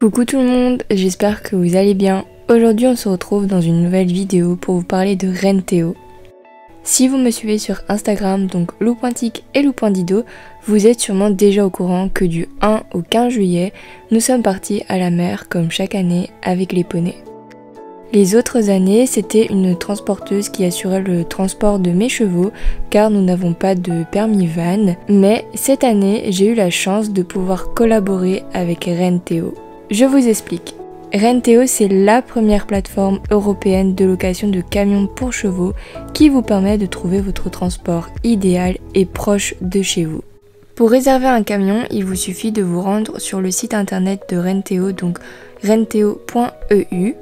Coucou tout le monde, j'espère que vous allez bien. Aujourd'hui on se retrouve dans une nouvelle vidéo pour vous parler de Renteo. Si vous me suivez sur Instagram, donc Loupointique et Loupoindido, vous êtes sûrement déjà au courant que du 1 au 15 juillet, nous sommes partis à la mer comme chaque année avec les poneys. Les autres années, c'était une transporteuse qui assurait le transport de mes chevaux car nous n'avons pas de permis van, mais cette année, j'ai eu la chance de pouvoir collaborer avec Renteo. Je vous explique. Renteo, c'est la première plateforme européenne de location de camions pour chevaux qui vous permet de trouver votre transport idéal et proche de chez vous. Pour réserver un camion, il vous suffit de vous rendre sur le site internet de Renteo, donc renteo.eu.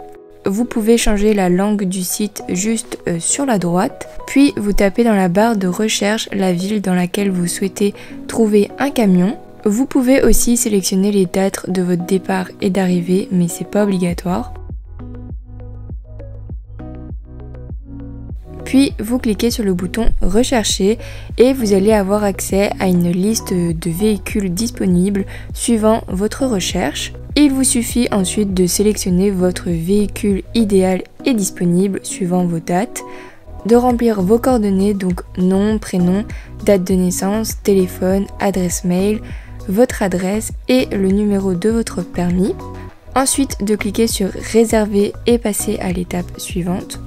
Vous pouvez changer la langue du site juste sur la droite, puis vous tapez dans la barre de recherche la ville dans laquelle vous souhaitez trouver un camion. Vous pouvez aussi sélectionner les dates de votre départ et d'arrivée, mais c'est pas obligatoire. Puis vous cliquez sur le bouton rechercher et vous allez avoir accès à une liste de véhicules disponibles suivant votre recherche. Il vous suffit ensuite de sélectionner votre véhicule idéal et disponible suivant vos dates, de remplir vos coordonnées, donc nom, prénom, date de naissance, téléphone, adresse mail, votre adresse et le numéro de votre permis. Ensuite de cliquer sur réserver et passer à l'étape suivante.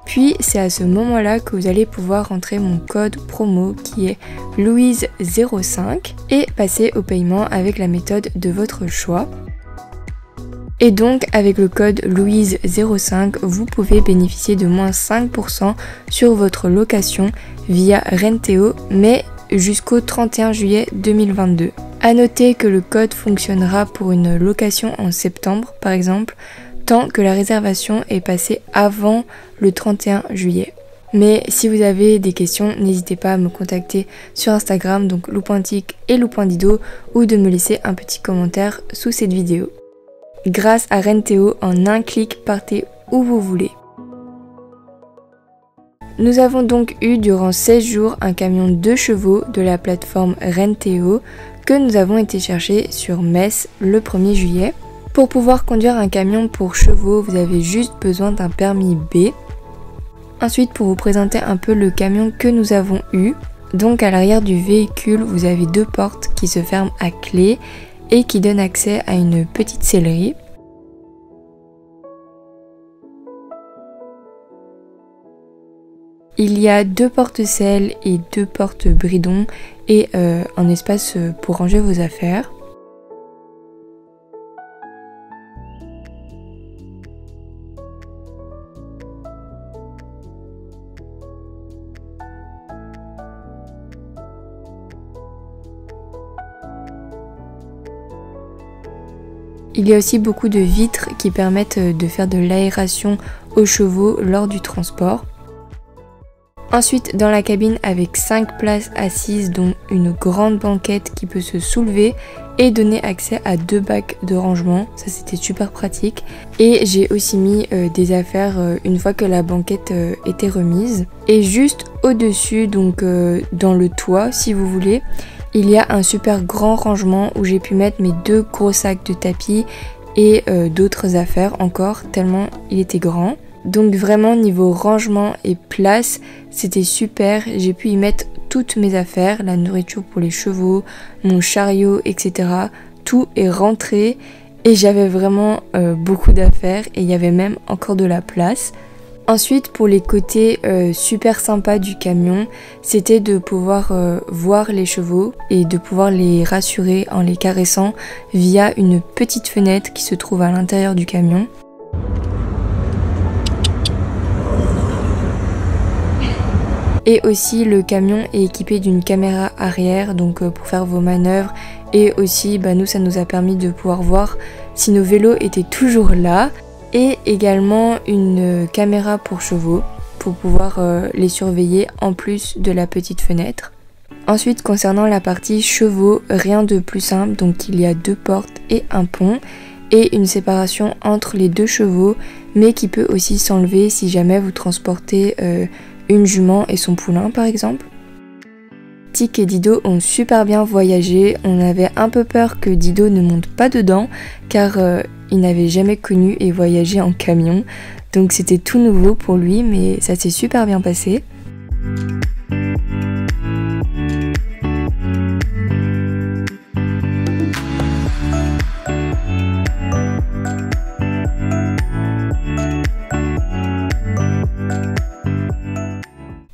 Puis c'est à ce moment-là que vous allez pouvoir rentrer mon code promo qui est Louise05 et passer au paiement avec la méthode de votre choix. Et donc avec le code Louise05, vous pouvez bénéficier de moins 5% sur votre location via Renteo, mais jusqu'au 31 juillet 2022. A noter que le code fonctionnera pour une location en septembre par exemple, tant que la réservation est passée avant le 31 juillet. Mais si vous avez des questions, n'hésitez pas à me contacter sur Instagram, donc Loupointique et Loupoindido, ou de me laisser un petit commentaire sous cette vidéo. Grâce à Renteo, en un clic, partez où vous voulez. Nous avons donc eu durant 16 jours un camion 2 chevaux de la plateforme Renteo que nous avons été chercher sur Metz le 1er juillet. Pour pouvoir conduire un camion pour chevaux, vous avez juste besoin d'un permis B. Ensuite, pour vous présenter un peu le camion que nous avons eu, donc à l'arrière du véhicule, vous avez 2 portes qui se ferment à clé et qui donnent accès à une petite sellerie. Il y a 2 porte-selles et 2 porte-bridons et un espace pour ranger vos affaires. Il y a aussi beaucoup de vitres qui permettent de faire de l'aération aux chevaux lors du transport. Ensuite, dans la cabine avec 5 places assises dont une grande banquette qui peut se soulever et donner accès à 2 bacs de rangement, ça c'était super pratique. Et j'ai aussi mis des affaires une fois que la banquette était remise. Et juste au-dessus, donc dans le toit si vous voulez, il y a un super grand rangement où j'ai pu mettre mes 2 gros sacs de tapis et d'autres affaires encore, tellement il était grand. Donc vraiment niveau rangement et place, c'était super, j'ai pu y mettre toutes mes affaires, la nourriture pour les chevaux, mon chariot, etc. Tout est rentré et j'avais vraiment beaucoup d'affaires et il y avait même encore de la place. Ensuite, pour les côtés super sympas du camion, c'était de pouvoir voir les chevaux et de pouvoir les rassurer en les caressant via une petite fenêtre qui se trouve à l'intérieur du camion. Et aussi le camion est équipé d'une caméra arrière, donc pour faire vos manœuvres. Et aussi, nous, ça nous a permis de pouvoir voir si nos vélos étaient toujours là. Et également une caméra pour chevaux, pour pouvoir les surveiller en plus de la petite fenêtre. Ensuite, concernant la partie chevaux, rien de plus simple, donc il y a 2 portes et un pont. Et une séparation entre les 2 chevaux, mais qui peut aussi s'enlever si jamais vous transportez une jument et son poulain par exemple. Tic et Dido ont super bien voyagé, on avait un peu peur que Dido ne monte pas dedans car il n'avait jamais connu et voyagé en camion, donc c'était tout nouveau pour lui mais ça s'est super bien passé.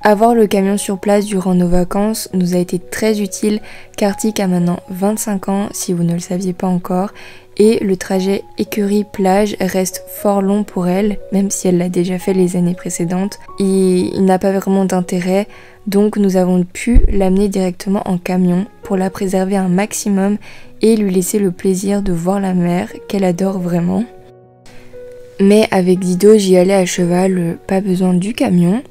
Avoir le camion sur place durant nos vacances nous a été très utile car Tic a maintenant 25 ans si vous ne le saviez pas encore et le trajet écurie-plage reste fort long pour elle même si elle l'a déjà fait les années précédentes. Il n'a pas vraiment d'intérêt donc nous avons pu l'amener directement en camion pour la préserver un maximum et lui laisser le plaisir de voir la mer qu'elle adore vraiment. Mais avec Dido j'y allais à cheval, pas besoin du camion.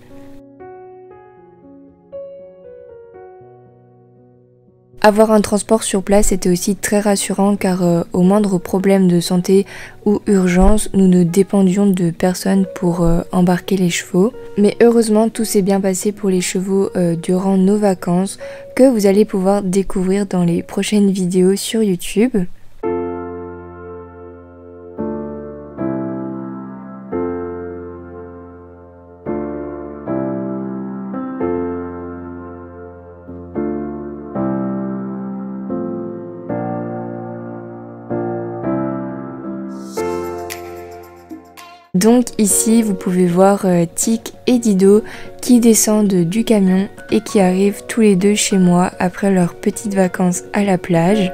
Avoir un transport sur place était aussi très rassurant car au moindre problème de santé ou urgence, nous ne dépendions de personne pour embarquer les chevaux. Mais heureusement, tout s'est bien passé pour les chevaux durant nos vacances que vous allez pouvoir découvrir dans les prochaines vidéos sur YouTube. Donc ici vous pouvez voir Tic et Dido qui descendent du camion et qui arrivent tous les deux chez moi après leurs petites vacances à la plage.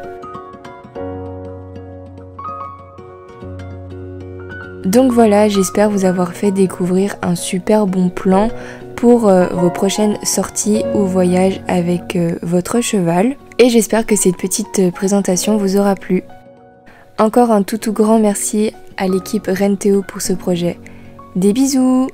Donc voilà, j'espère vous avoir fait découvrir un super bon plan pour vos prochaines sorties ou voyages avec votre cheval. Et j'espère que cette petite présentation vous aura plu. Encore un tout grand merci à l'équipe Renteo pour ce projet. Des bisous!